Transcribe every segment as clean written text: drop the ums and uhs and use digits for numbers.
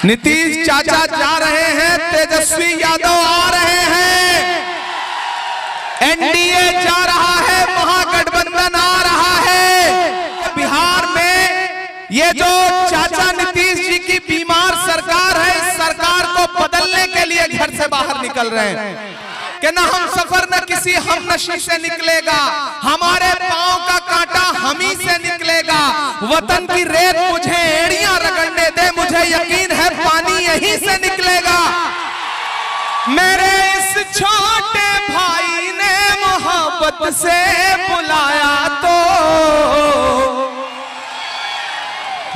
नीतीश चाचा जा रहे हैं, तेजस्वी यादव आ रहे हैं, एनडीए जा रहा है, महागठबंधन आ रहा है। बिहार में ये जो चाचा नीतीश जी की बीमार सरकार है, इस सरकार को बदलने के लिए घर से बाहर निकल रहे हैं कि न हम सफर न किसी हम नशी से निकलेगा, हमारे पांव का कांटा हम ही से निकलेगा। वतन की रेत मुझे एड़ियां रगड़ने दे, मुझे यकीन है पानी यहीं से निकलेगा। मेरे इस छोटे भाई ने मोहब्बत से बुलाया तो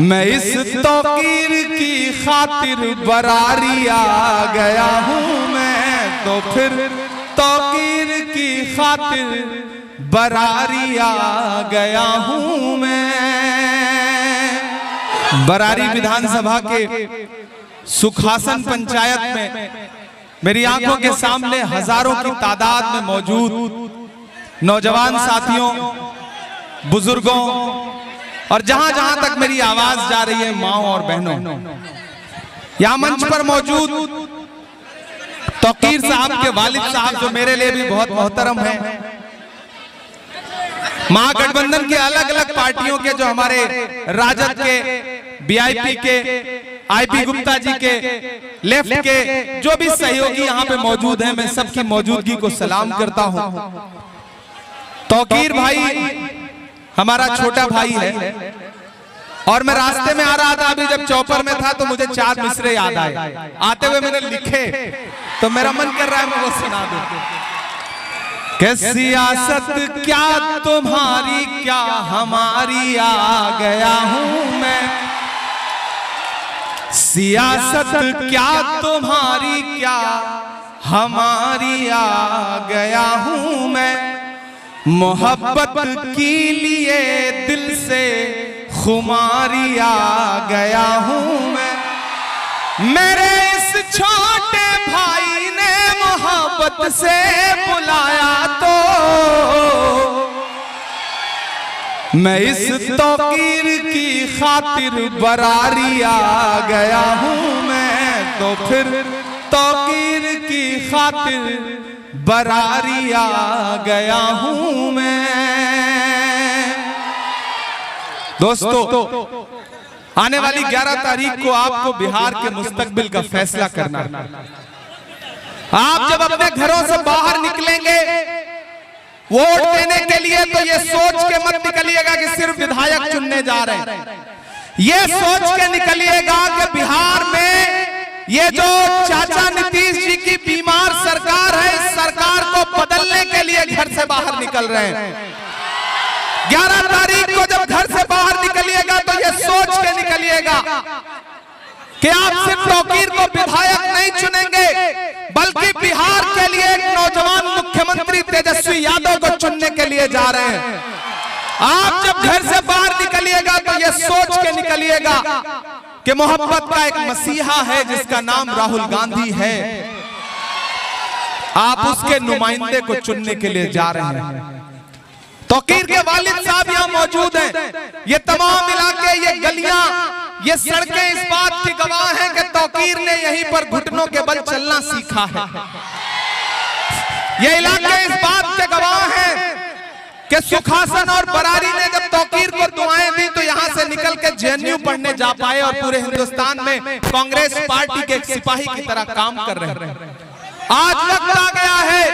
मैं इस तौकीर की खातिर बरारी आ गया हूं। मैं तो फिर तौकीर की खातिर बरारी आ गया हूं। मैं बरारी विधानसभा के सुखासन पंचायत में मेरी आंखों के सामने हजारों की तादाद में मौजूद नौजवान साथियों, बुजुर्गों और जहां जहां तक मेरी आवाज जा रही है माओ और बहनों, यहां मंच पर मौजूद तौकीर साहब के वालिद साहब जो मेरे लिए भी बहुत मोहतरम हैं, महागठबंधन के अलग अलग पार्टियों के जो हमारे राजद के, बीआईपी के, आईपी गुप्ता जी के, लेफ्ट के जो भी सहयोगी यहाँ पे मौजूद हैं, मैं सबकी मौजूदगी को सलाम करता हूं। तौकीर भाई हमारा छोटा भाई है और मैं रास्ते में आ रहा था, अभी जब चौपर में था तो मुझे 4 मिसरे याद आए, आते हुए मैंने लिखे तो मेरा मन कर रहा है मैं वो सुना दूं कि सियासत क्या तुम्हारी क्या हमारी आ गया हूं मैं। सियासत क्या तुम्हारी क्या हमारी आ गया हूं मैं। मोहब्बत के लिए दिल से खुमारी आ गया हूं मैं। मेरे इस छोटे भाई ने मोहब्बत से बुलाया तो मैं इस तौकीर की खातिर बरारी आ गया हूं। मैं तो फिर तौकीर की खातिर बरारी आ गया हूं मैं। दोस्तों, आने वाली 11 तारीख को आपको बिहार के मुस्तकबिल का फैसला करना है। आप जब अपने घरों से बाहर निकलेंगे वोट देने के लिए तो ये सोच के मत निकलिएगा कि सिर्फ विधायक चुनने जा रहे हैं। ये सोच के निकलिएगा कि बिहार में ये जो चाचा नीतीश जी की बीमार सरकार है, इस सरकार को बदलने के लिए घर से बाहर निकल रहे हैं। 11 तारीख को जब घर से बाहर निकलिएगा तो ये सोच के निकलिएगा कि आप सिर्फ तौकीर को विधायक नहीं चुनेंगे, बल्कि बिहार के लिए एक नौजवान मुख्यमंत्री तेजस्वी यादव को चुनने के लिए जा रहे हैं। आप जब घर से बाहर निकलिएगा तो ये सोच के निकलिएगा कि मोहब्बत का एक मसीहा है जिसका नाम राहुल गांधी है। आप उसके नुमाइंदे को चुनने के लिए जा रहे हैं। तौकीर के वालिद साहब यहाँ मौजूद हैं। ये तमाम इलाके, ये गलियां, ये सड़कें इस बात की गवाह हैं कि तौकीर ने यहीं पर घुटनों के बल चलना सीखा है। ये इलाके इस बात के गवाह हैं कि सुखासन और बरारी ने जब तौकीर को दुआएं दी तो यहां से निकल के जेएनयू पढ़ने जा पाए और पूरे हिंदुस्तान में कांग्रेस पार्टी के एक सिपाही की तरह काम कर रहे हैं। आज वक्त आ गया है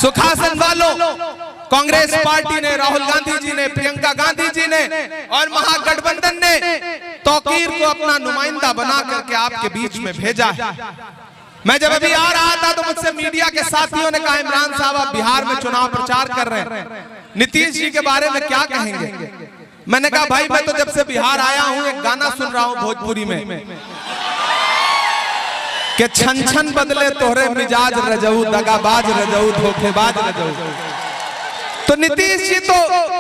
सुखासन वालों, कांग्रेस पार्टी ने, राहुल गांधी जी ने, प्रियंका गांधी जी ने और महागठबंधन ने तौकीर को अपना नुमाइंदा बना करके आपके बीच में भेजा है। मैं जब अभी आ रहा था तो मुझसे मीडिया के साथियों ने कहा, इमरान साहब आप बिहार में चुनाव प्रचार कर रहे हैं, नीतीश जी के बारे में क्या कहेंगे। मैंने कहा भाई मैं तो जब से बिहार आया हूं एक गाना सुन रहा हूं भोजपुरी में कि छन छन बदले तोहरे मिजाज रजऊ, दगाबाज रजऊ, धोखेबाज रजऊ। तो नीतीश जी तो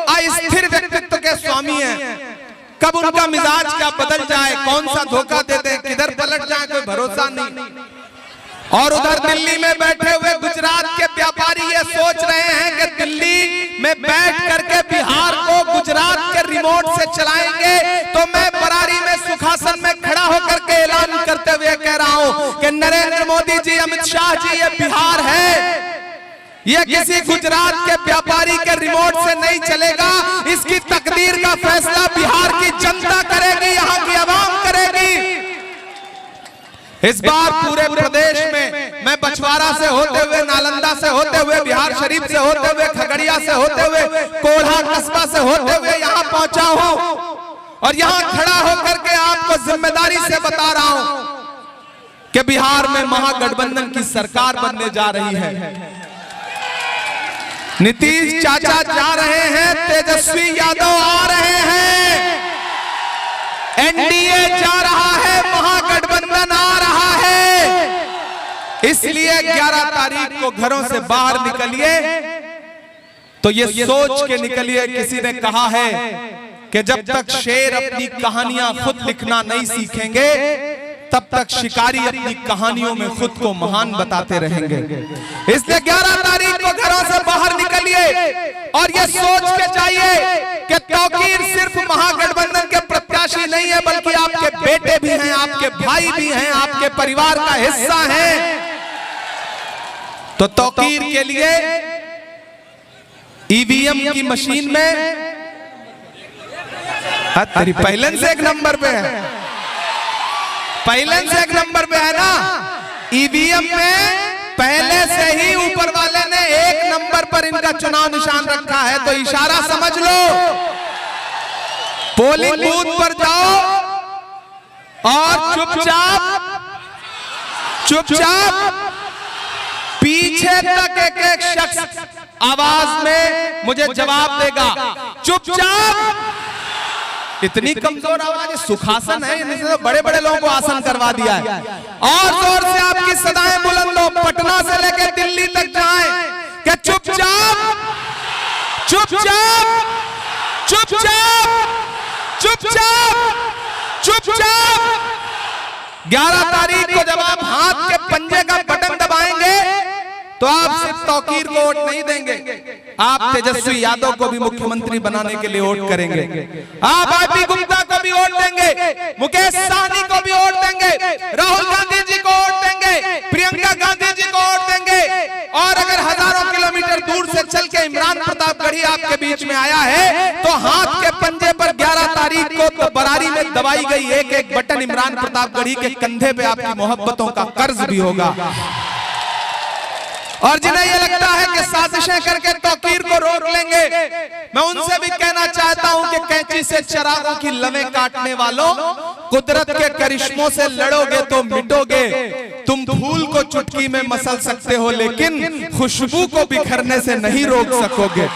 अस्थिर व्यक्तित्व के स्वामी हैं। कब उनका मिजाज क्या बदल जाए, कौन सा धोखा देते हैं, किधर पलट जाए, कोई भरोसा नहीं। और उधर दिल्ली में बैठे हुए गुजरात के व्यापारी ये सोच रहे हैं कि दिल्ली में बैठ करके बिहार को गुजरात के रिमोट से चलाएंगे। तो मैं बरारी में सुखासन में खड़ा होकर के ऐलान करते हुए मोदी जी, अमित शाह जी, ये बिहार है, ये किसी गुजरात के व्यापारी के रिमोट से नहीं चलेगा। इसकी तकदीर का फैसला बिहार की जनता करेगी, यहाँ की आवाम करेगी। इस बार पूरे प्रदेश में मैं बछवाड़ा से होते हुए, नालंदा से होते हुए, बिहार शरीफ से होते हुए, खगड़िया से होते हुए, कोढ़ा कस्बा से होते हुए यहाँ पहुंचा हूं और यहाँ खड़ा होकर के आपको जिम्मेदारी से बता रहा हूं कि बिहार में महागठबंधन की सरकार बनने जा रही है। नीतीश चाचा जा रहे हैं, तेजस्वी यादव आ रहे हैं, एनडीए जा रहा है, महागठबंधन आ रहा है। इसलिए 11 तारीख को घरों से बाहर निकलिए तो ये सोच के निकलिए, किसी ने कहा है कि जब तक शेर अपनी कहानियां खुद लिखना नहीं सीखेंगे तब तक शिकारी अपनी कहानियों में खुद को महान बताते रहेंगे। इसलिए 11 तारीख को घरों से बाहर निकलिए और ये सोच के जाइए कि तौकीर सिर्फ महागठबंधन के प्रत्याशी नहीं है, बल्कि आपके बेटे भी हैं, आपके भाई भी हैं, आपके परिवार का हिस्सा हैं। तो तौकीर के लिए ईवीएम की मशीन में तेरी पहले से एक नंबर पे है, पहले से एक नंबर पे है ना। ईवीएम में पहले से ही ऊपर वाले ने एक नंबर पर इनका चुनाव निशान रखा है, तो इशारा समझ लो। पोलिंग बूथ पर जाओ और चुपचाप पीछे तक एक एक शख्स आवाज में मुझे जवाब देगा, चुपचाप। इतनी कमजोर आवाज, सुखासन है, इनसे तो बड़े बड़े लोगों को आसन करवा दिया है। और जोर से आपकी सदाएं बुलंद हो, पटना से लेकर दिल्ली तक जाएं कि चुपचाप चुपचाप चुपचाप चुपचाप चुपचाप। 11 तारीख को जब आप हाथ के पंजे का बटन दबाएंगे तो आप सिर्फ तौकीर को वोट नहीं देंगे, आप तेजस्वी यादव को भी मुख्यमंत्री बनाने के लिए वोट करेंगे, आप आईपी गुप्ता को भी वोट देंगे, मुकेश सहनी को भी वोट देंगे, राहुल गांधी जी को वोट देंगे, प्रियंका गांधी जी को वोट देंगे। और अगर हजारों किलोमीटर दूर से चल के इमरान प्रतापगढ़ी आपके बीच में आया है तो हाथ के पंजे पर 11 तारीख को तो बरारी में दबाई गई एक एक बटन इमरान प्रतापगढ़ी के कंधे पे आपकी मोहब्बतों का कर्ज भी होगा। और जिन्हें ये लगता है कि साजिशें करके तौकीर को रोक लेंगे, मैं उनसे भी कहना चाहता हूं कि कैंची से चिरागों की लवें काटने वालों, कुदरत के करिश्मों से लड़ोगे तो मिटोगे। तुम फूल को चुटकी में मसल सकते हो लेकिन खुशबू को बिखरने से नहीं रोक सकोगे।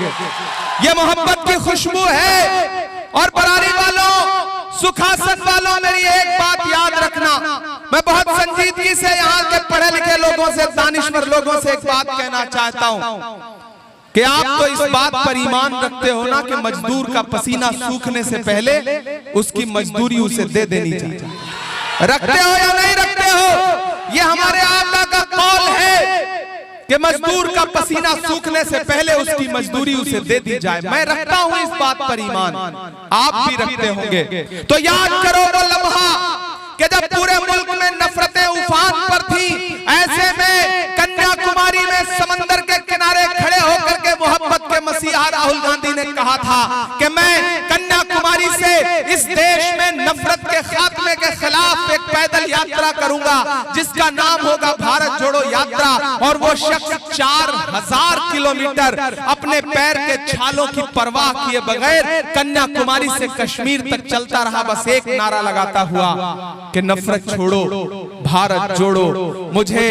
ये मोहब्बत की खुशबू है। और बरारी वालों, सुखासन वालों, मेरी एक बात याद रखना, मैं बहुत संजीदगी से यहाँ के पढ़े लिखे लोगों से, दानिश्वर लोगों से एक बात कहना चाहता हूँ कि आप तो इस बात पर ईमान रखते हो ना कि मजदूर का पसीना सूखने से पहले उसकी मजदूरी उसे दे देनी चाहिए। रखते हो या नहीं रखते हो? ये हमारे आका का कौल है कि मजदूर का पसीना सूखने से पहले उसकी मजदूरी उसे दे दी जाए। मैं रखता हूं इस बात पर ईमान, आप भी रखते होंगे। तो याद करो वो लम्हा कि जब पूरे मुल्क में नफरतें उफान पर थी, ऐसे में कन्याकुमारी में समंदर के किनारे खड़े होकर के मोहब्बत के मसीहा राहुल गांधी ने कहा था कि मैं कन्याकुमारी से इस देश में नफरत के खात्मे के खिलाफ एक पैदल यात्रा करूंगा जिसका नाम होगा भारत जोड़ो यात्रा। और वो शख्स 4000 किलोमीटर अपने पैर के छालों की परवाह किए बगैर कन्याकुमारी से कश्मीर तक चलता रहा, बस एक नारा लगाता हुआ कि नफरत छोड़ो भारत जोड़ो। मुझे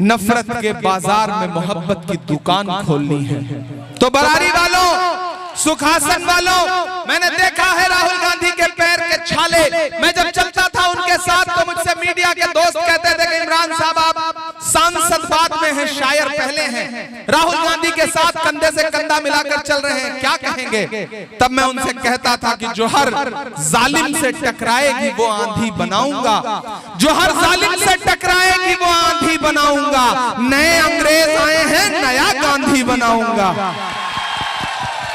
नफरत के बाजार में मोहब्बत की दुकान खोलनी है। तो बरारी वालों, सुखासन वालों, मैंने देखा है राहुल गांधी के पैर के छाले। मैं जब चलता था उनके साथ तो मुझसे मीडिया के दोस्त कहते थे कि इमरान साहब आप सांसद बाद में हैं, शायर पहले हैं, राहुल गांधी के साथ कंधे से कंधा मिलाकर चल रहे हैं, क्या कहेंगे? तब मैं उनसे कहता था कि जो हर जालिम से टकराएगी वो आंधी बनाऊंगा, जो हर जालिम से टकराएगी वो आंधी बनाऊंगा। नए अंग्रेज आए हैं, नया गांधी बनाऊंगा।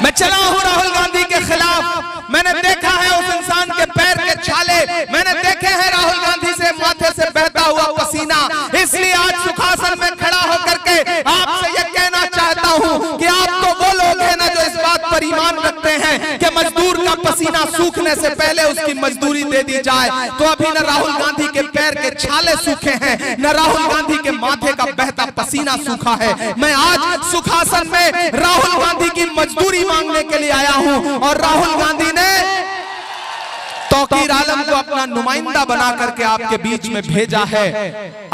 मैं चला हूं राहुल गांधी के खिलाफ। मैंने देखा है उस इंसान के पैर के छाले, मैंने देखे हैं राहुल गांधी से माथे से बहता हुआ पसीना। इस पसीना सूखने से पहले उसकी मजदूरी दे दी जाए, तो अभी न राहुल गांधी के पैर के छाले सूखे हैं, न राहुल गांधी के माथे का बहता पसीना सूखा है। मैं आज सुखासन में राहुल गांधी की मजदूरी मांगने के लिए आया हूं और राहुल गांधी ने तौकीर आलम को अपना नुमाइंदा बना करके आपके बीच में भेजा है।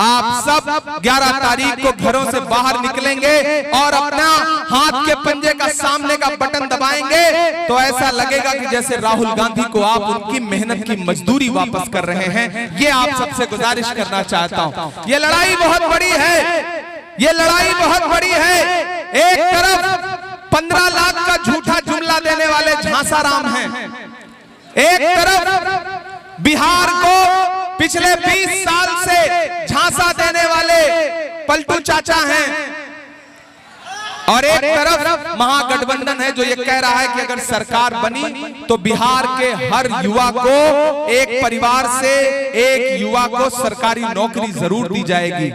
आप सब 11 तारीख को घरों से बाहर निकलेंगे और अपना हाथ के पंजे का सामने का बटन दबाएंगे तो ऐसा लगेगा कि जैसे राहुल गांधी को आप उनकी मेहनत की मजदूरी वापस कर रहे हैं। ये आप सबसे गुजारिश करना चाहता हूं। ये लड़ाई बहुत बड़ी है, ये लड़ाई बहुत बड़ी है। एक तरफ 15 लाख का झूठा जुमला देने वाले झांसाराम हैं, एक तरफ बिहार को पिछले 20 साल से झांसा देने वाले पलटू चाचा हैं, और एक तरफ महागठबंधन है जो ये कह रहा है कि अगर सरकार बनी तो बिहार के हर युवा को, एक परिवार से एक युवा को सरकारी नौकरी जरूर दी जाएगी।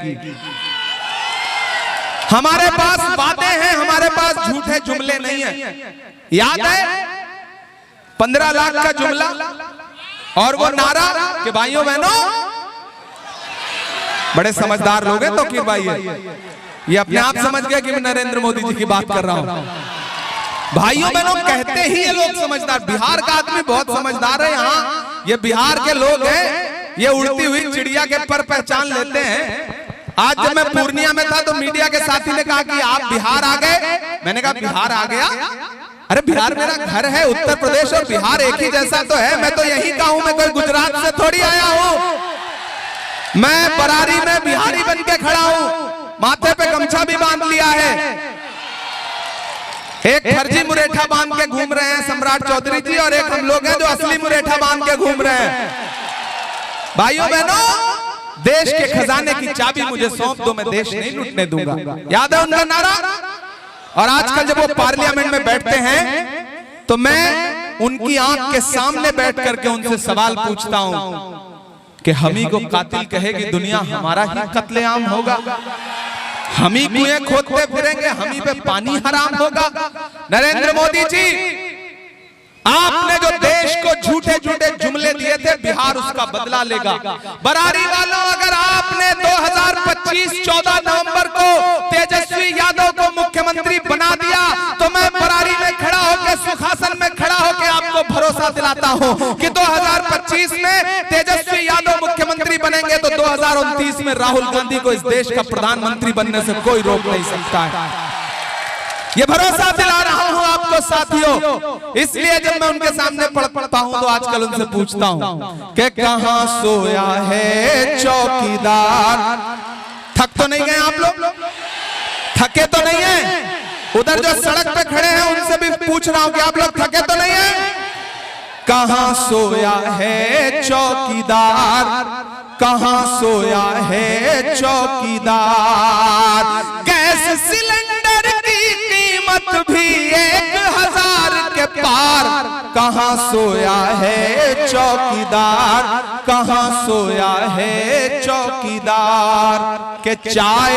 हमारे पास बातें हैं, हमारे पास झूठे जुमले नहीं है। याद है 15 लाख का जुमला और वो नारा कि भाइयों बहनों, बड़े समझदार लोग हैं तौकीर भाई, ये अपने आप समझ गए कि मैं नरेंद्र मोदी जी की बात कर रहा हूं। भाइयों बहनों कहते ही ये लोग समझदार, बिहार का आदमी बहुत समझदार है। यहाँ ये बिहार के लोग हैं, ये उड़ती हुई चिड़िया के पर पहचान लेते हैं। आज जब मैं पूर्णिया में था तो मीडिया के साथी ने कहा कि आप बिहार आ गए। मैंने कहा बिहार आ गया? अरे बिहार मेरा घर है, उत्तर प्रदेश और बिहार एक ही जैसा तो है। मैं तो यही का हूं, मैं कोई गुजरात से थोड़ी आया हूं। मैं बरारी में बिहारी बन के खड़ा हूं, माथे पे गमछा भी बांध लिया है। एक फर्जी मुरेठा बांध के घूम रहे हैं सम्राट चौधरी जी, और एक हम लोग हैं जो असली मुरेठा बांध के घूम रहे हैं। भाइयों बहनों, देश के खजाने की चाबी मुझे सौंप दो, मैं देश नहीं लूटने दूंगा। याद है उनका नारा? और आजकल जब वो पार्लियामेंट में बैठते हैं तो मैं उनकी आंख के सामने बैठ करके उनसे सवाल पूछता हूं कि हम ही को कातिल कहेगी दुनिया, हमारा ही कत्लेआम होगा, हम ही कुएं खोदते फिरेंगे, हम ही पे पानी हराम होगा। नरेंद्र मोदी जी, आपने जो देश को झूठे झूठे जुमले दिए थे, बिहार उसका बदला लेगा। बरारी वालों, अगर आपने 2025 14 नवंबर को तेजस्वी यादव को मुख्यमंत्री बना दिया तो मैं बरारी में खड़ा होकर, सुखासन में खड़ा होकर आपको भरोसा दिलाता हूं कि 2025 में तेजस्वी यादव मुख्यमंत्री बनेंगे तो 2029 में राहुल गांधी को इस देश का प्रधानमंत्री बनने से कोई रोक नहीं सकता है। ये भरोसा दिला रहा हूं आपको साथियों। इसलिए जब मैं उनके सामने पढ़ता हूं तो आजकल उनसे पूछता हूं कि कहां सोया है चौकीदार। थक तो नहीं गए आप लोग? थके तो नहीं है? उधर जो सड़क पे खड़े हैं उनसे भी पूछ रहा हूं कि आप लोग थके तो नहीं है? कहां सोया है चौकीदार, कहां सोया है चौकीदार। गैस सिलेंडर की कीमत भी 1000 के पार, कहां सोया है चौकीदार, कहां सोया है चौकीदार। के चाय,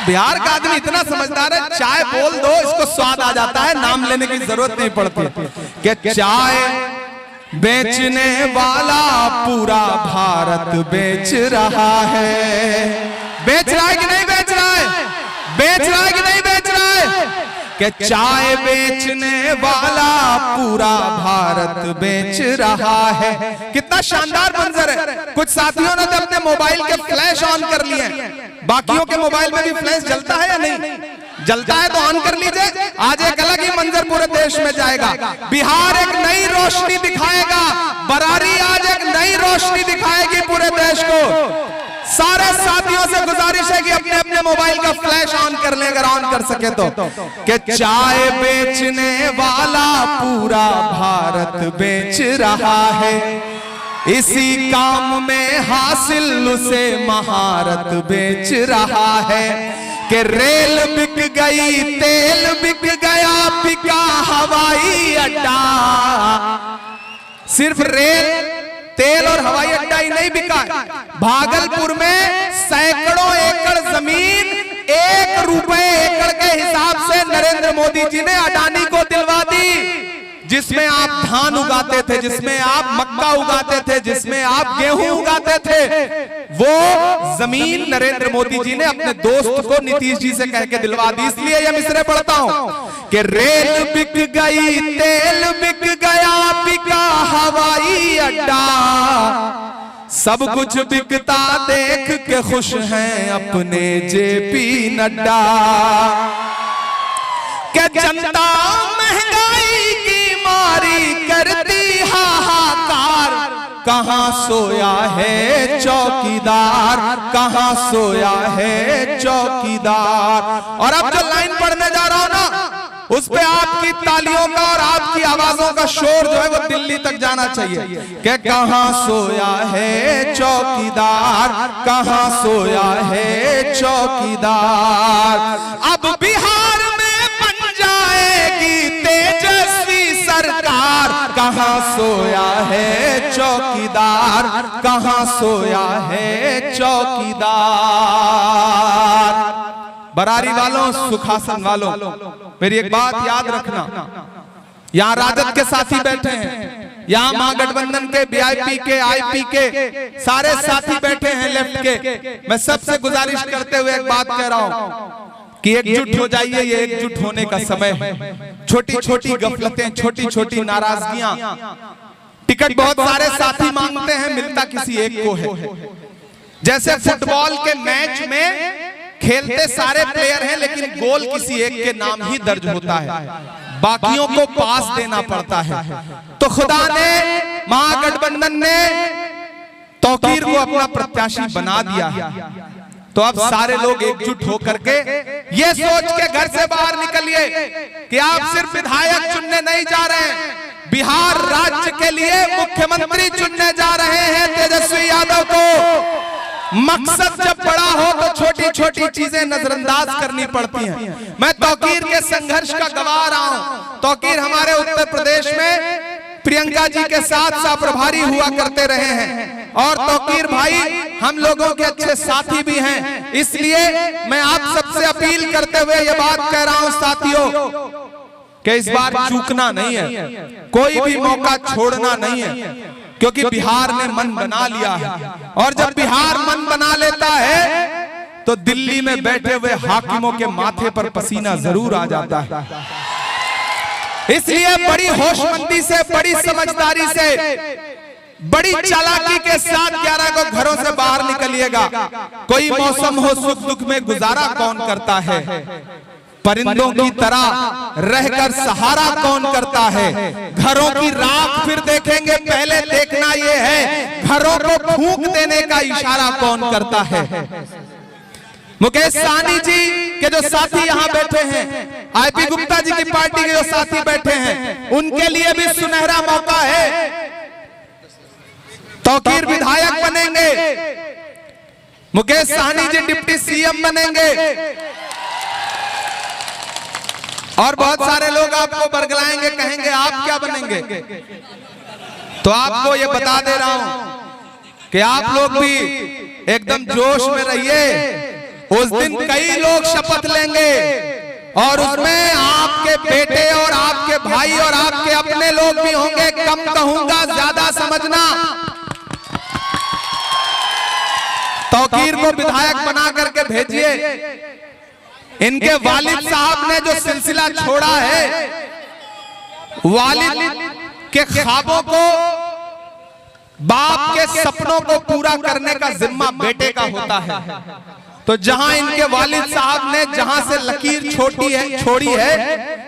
बिहार का आदमी इतना समझदार है, चाय बोल दो इसको स्वाद आ जाता है, नाम लेने की जरूरत नहीं पड़ती। कि चाय बेचने वाला पूरा भारत बेच रहा है। बेच रहा है कि नहीं बेच रहा है? बेच रहा है कि नहीं बेच रहा है? कि चाय बेचने वाला पूरा भारत बेच रहा है। कितना शानदार मंजर है। कुछ साथियों ने तो अपने मोबाइल के फ्लैश ऑन कर लिए, बाकियों के मोबाइल में भी फ्लैश जलता है या नहीं? जलता है तो ऑन कर लीजिए। आज एक अलग ही मंजर पूरे देश में जाएगा। बिहार एक नई रोशनी दिखाएगा, बरारी आज एक नई रोशनी दिखाएगी पूरे देश को। सारे साथियों से गुजारिश है कि अपने अपने मोबाइल का फ्लैश ऑन कर ले, अगर ऑन कर सके तो। कि चाय बेचने वाला पूरा भारत बेच रहा है, इसी काम में हासिल उसे महारत बेच रहा है। कि रेल बिक गई, तेल बिक गया, बिका हवाई अड्डा। सिर्फ रेल, तेल और हवाई अड्डा ही नहीं बिका, भागलपुर में सैकड़ों एकड़ जमीन 1 रुपए एकड़ के हिसाब से नरेंद्र मोदी जी ने अडानी को दिलवा दी। जिसमें आप धान उगाते थे, जिसमें आप मक्का उगाते थे, जिसमें आप गेहूं उगाते थे, वो जमीन नरेंद्र मोदी जी ने अपने दोस्त को नीतीश जी से कह के दिलवा दी। इसलिए ये मिसरे पढ़ता हूं कि रेल बिक गई, तेल बिक गया, बिका हवाई अड्डा, सब कुछ बिकता देख के खुश हैं अपने जेपी नड्डा। क्या जनता महंगाई की मारी करती हाहाकार, कहां सोया है चौकीदार, कहां सोया है चौकीदार। और अब जो लाइन पढ़ने जा रहा हूं ना, उस पे आपकी तालियों का और आपकी आवाजों का शोर जो है वो दिल्ली तक जाना चाहिए कि कहां सोया है चौकीदार, कहां सोया है चौकीदार। अब बिहार में बन जाएगी तेजस्वी सरकार, कहां सोया है चौकीदार, कहां सोया है चौकीदार। बरारी वालों, सुखासन वालों, मेरी एक बात याद रखना, यहाँ राजद के साथी बैठे हैं, यहाँ महागठबंधन के वीआईपी के, आईपी के सारे साथी बैठे हैं लेफ्ट के। मैं सबसे गुजारिश करते हुए एक बात कह रहा हूं कि एकजुट हो जाइए, ये एकजुट होने का समय है। छोटी छोटी गफलतें, छोटी छोटी नाराजगियां, टिकट बहुत सारे साथी मांगते हैं, मिलता किसी एक को है। जैसे फुटबॉल के मैच में खेलते सारे प्लेयर हैं, लेकिन गोल किसी एक के नाम ही दर्ज होता है, बाकियों को पास देना पड़ता है। तो खुदा ने, महागठबंधन ने तौकीर को अपना प्रत्याशी बना दिया है। तो अब सारे लोग एकजुट होकर के ये सोच के घर से बाहर निकलिए कि आप सिर्फ विधायक चुनने नहीं जा रहे हैं, बिहार राज्य के लिए मुख्यमंत्री चुनने जा रहे हैं तेजस्वी यादव को। मकसद जब बड़ा हो तो छोटी छोटी चीजें नजरअंदाज करनी पड़ती हैं। मैं तौकीर के संघर्ष का गवाह रहा हूं। तौकीर हमारे उत्तर प्रदेश में प्रियंका जी के साथ प्रभारी हुआ करते रहे हैं, और तौकीर भाई हम लोगों के अच्छे साथी भी हैं। इसलिए मैं आप सबसे अपील करते हुए ये बात कह रहा हूं साथियों कि इस बार चूकना नहीं है, कोई भी मौका छोड़ना नहीं है, क्योंकि बिहार ने मन बना लिया है। और जब बिहार मन बना लेता है तो दिल्ली में बैठे हुए हाकिमों के माथे पर पसीना जरूर आ जाता है। इसलिए बड़ी होशमंदी से, बड़ी समझदारी से, बड़ी चालाकी के साथ 11 को घरों से बाहर निकलिएगा। कोई मौसम हो, सुख दुख में गुजारा कौन करता है, परिंदों की तरह रहकर सहारा कौन करता है। घरों की राख फिर देखेंगे, पहले देखना यह है घरों को फूंक देने का इशारा कौन करता है। मुकेश सहनी जी के जो साथी यहाँ बैठे हैं, आईपी गुप्ता जी की पार्टी के जो साथी बैठे हैं, उनके लिए भी सुनहरा मौका है। तौकीर विधायक बनेंगे, मुकेश सहनी जी डिप्टी सीएम बनेंगे, और बहुत सारे लोग आपको बरगलाएंगे, कहेंगे आप क्या बनेंगे। तो आपको ये बता दे रहा हूं कि आप लोग भी एकदम जोश में रहिए। उस दिन कई लोग शपथ लेंगे और उसमें आपके बेटे और आपके भाई और आपके अपने लोग भी होंगे। कम कहूंगा, ज्यादा समझना। तौकीर को विधायक बना करके भेजिए। इनके वालिद साहब ने जो सिलसिला छोड़ा है, वालिद के ख्वाबों को, बाप के सपनों को पूरा करने का जिम्मा बेटे का होता है। तो जहां इनके वालिद साहब ने जहां से लकीर छोड़ी है,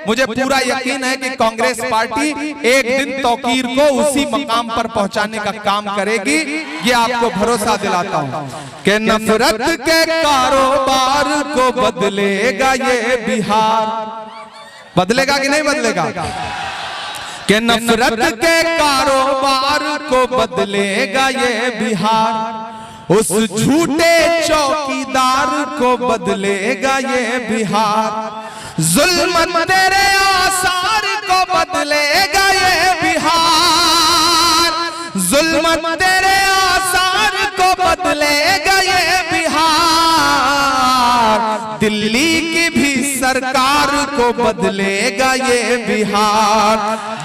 मुझे पूरा यकीन है कि कांग्रेस पार्टी एक दिन तौकीर को उसी मकाम पर पहुंचाने का काम करेगी। ये आपको भरोसा दिलाता हूं कि नफरत के कारोबार को बदलेगा ये बिहार। बदलेगा कि नहीं बदलेगा? कि नफरत के कारोबार को बदलेगा ये बिहार, उस झूठे चौकीदार को बदलेगा ये बिहार। जुल्म तेरे आसार को बदलेगा ये बिहार, जुल्म तेरे आसार को बदलेगा ये बिहार। दिल्ली की भी सरकार को बदलेगा ये बिहार,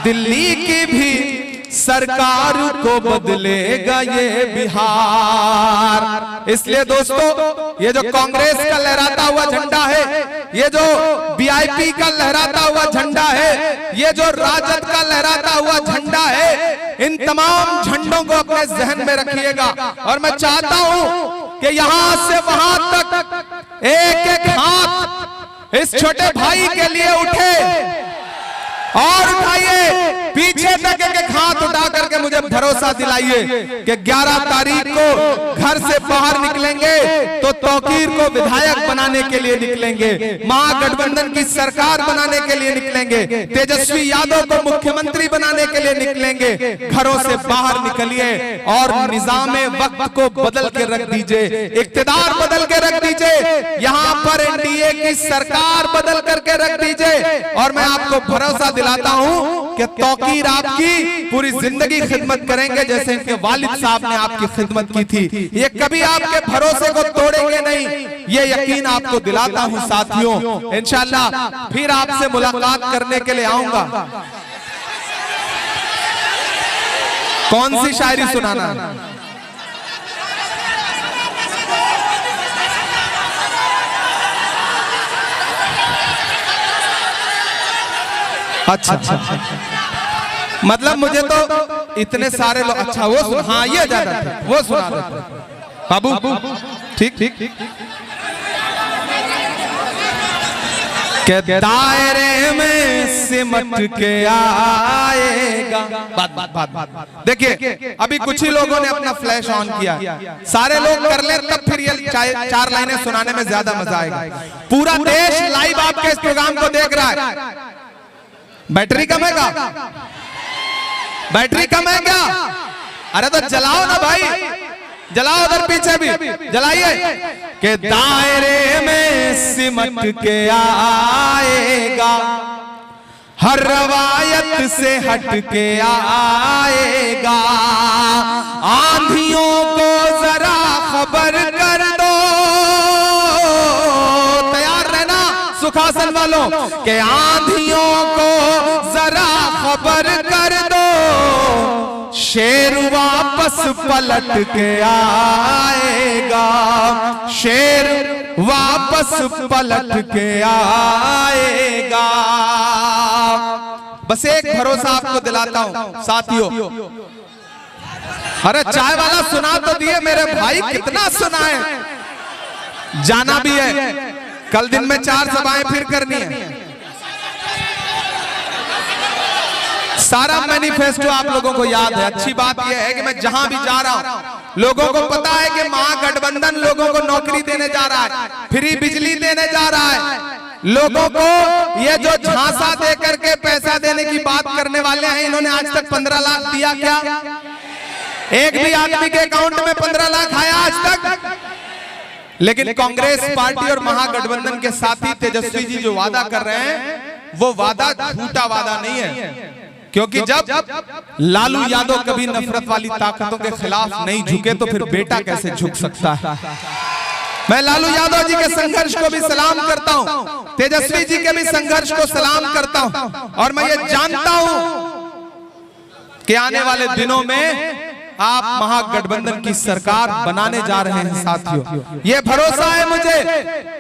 दिल्ली की भी सरकार को बदलेगा ये बिहार। इसलिए दोस्तों, ये जो कांग्रेस का लहराता हुआ झंडा है, ये जो वीआईपी का लहराता हुआ झंडा है, ये जो राजद का लहराता हुआ झंडा है, इन तमाम झंडों को अपने जहन में रखिएगा। और मैं चाहता हूं कि यहां से वहां तक एक एक हाथ इस छोटे भाई के लिए उठे और उठाइए, पीछे तक एक एक हाथ उठा करके मुझे भरोसा दिलाइए कि 11 तारीख को घर से बाहर निकलेंगे तो तौकीर को विधायक बनाने के लिए निकलेंगे, महागठबंधन की सरकार बनाने के लिए निकलेंगे, तेजस्वी यादव को मुख्यमंत्री बनाने के लिए निकलेंगे। घरों से बाहर निकलिए और निजामे वक्त को बदल के रख दीजिए, इक्तिदार बदल के रख दीजिए, यहाँ पर एनडीए की सरकार बदल करके रख दीजिए। और मैं आपको भरोसा दिलाता हूं कि तौकीर आपकी पूरी जिंदगी खिदमत करेंगे जैसे इनके वालिद साहब ने आपकी खिदमत की थी। ये कभी आपके भरोसे को तोड़ेंगे नहीं, ये यकीन आपको दिलाता हूं साथियों। इंशाअल्लाह फिर आपसे मुलाकात करने के लिए आऊंगा। कौन सी शायरी सुनाना है? अच्छा, मतलब मुझे तो इतने सारे लोग, अच्छा वो हाँ ये ज्यादा वो सुना बाबू, ठीक ठीक के दायरे में सिमट के आएगा। बात देखिए, अभी कुछ ही लोगों ने अपना फ्लैश ऑन किया, सारे लोग कर ले तब फिर ये 4 लाइनें सुनाने में ज्यादा मजा आएगा। पूरा देश लाइव आपके इस प्रोग्राम को देख रहा है। बैटरी कम है क्या? बैटरी कम है क्या? अरे तो जलाओ ना भाई, जलाओ, उधर पीछे भी जलाइए। के दायरे में सिमट के आएगा, हर रवायत से हट के आएगा, आंधियों को जरा खबर कर दो, तैयार रहना सुखासन वालों, के आंधियों को जरा खबर कर दो, शेर वापस पलट के आएगा, शेर वापस पलट के आएगा। बस एक भरोसा आपको दिलाता हूं साथियों। अरे चाय वाला सुना तो दिए मेरे भाई, कितना सुनाए, जाना भी है, कल दिन में 4 सभाएं फिर करनी है। सारा मैनिफेस्टो आप लोगों को याद है। अच्छी बात यह है कि मैं जहां भी जा रहा हूं, लोगों को पता है कि महागठबंधन लोगों को नौकरी देने जा रहा है, फ्री बिजली देने जा रहा है, लोगों को ये जो झांसा दे करके पैसा देने की बात करने वाले हैं, इन्होंने आज तक 15 लाख दिया क्या? एक भी आदमी के अकाउंट में 15 लाख आया आज तक? लेकिन कांग्रेस पार्टी और महागठबंधन के साथी तेजस्वी जी जो वादा कर रहे हैं, वो वादा झूठा वादा नहीं है, क्योंकि जब लालू यादव कभी नफरत वाली ताकतों के खिलाफ नहीं झुके तो फिर बेटा कैसे झुक सकता है। मैं लालू यादव जी के संघर्ष को भी सलाम करता हूं, तेजस्वी जी के भी संघर्ष को सलाम करता हूं, और मैं ये जानता हूं कि आने वाले दिनों में आप महागठबंधन की सरकार बनाने जा रहे हैं साथियों, ये भरोसा है मुझे।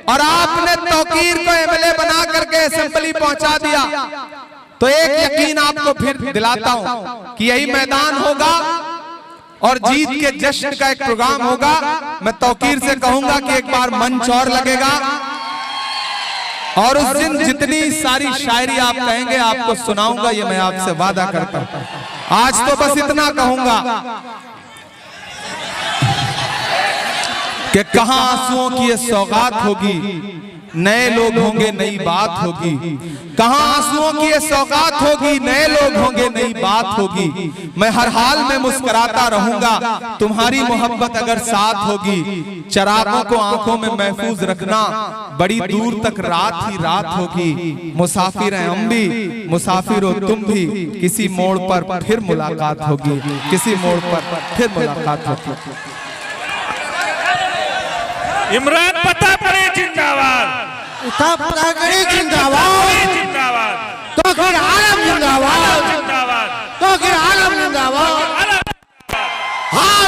और आपने तौकीर को एमएलए बना करके असेंबली पहुंचा दिया, तो एक यकीन आपको फिर दिलाता हूं कि यही मैदान होगा और जीत के जश्न का एक प्रोग्राम होगा। मैं तौकीर से कहूंगा कि एक बार मंच और लगेगा, और उस दिन जितनी सारी शायरी आप कहेंगे आपको सुनाऊंगा, ये मैं आपसे वादा करता हूं। आज तो बस इतना कहूंगा कि कहां आंसुओं की ये सौगात होगी, नए लोग होंगे, नई बात होगी। कहां आंसुओं की ये सौगात होगी, नए लोग होंगे, नई बात होगी। मैं हर हाल में मुस्कुराता रहूंगा, तुम्हारी मोहब्बत अगर साथ होगी। चरागों को आंखों में महफूज रखना, बड़ी दूर तक रात ही रात होगी। मुसाफिर हैं हम भी, मुसाफिर हो तुम भी, किसी मोड़ पर फिर मुलाकात होगी, किसी मोड़ पर फिर मुलाकात होगी। इमरान प्रताप जिंदाबाद। जिंदाबाद, उत्तर प्रदेश जिंदाबाद, जिंदाबाद, तो फिर आलम जिंदाबाद, जिंदाबाद, तो फिर आलम जिंदाबाद। हाँ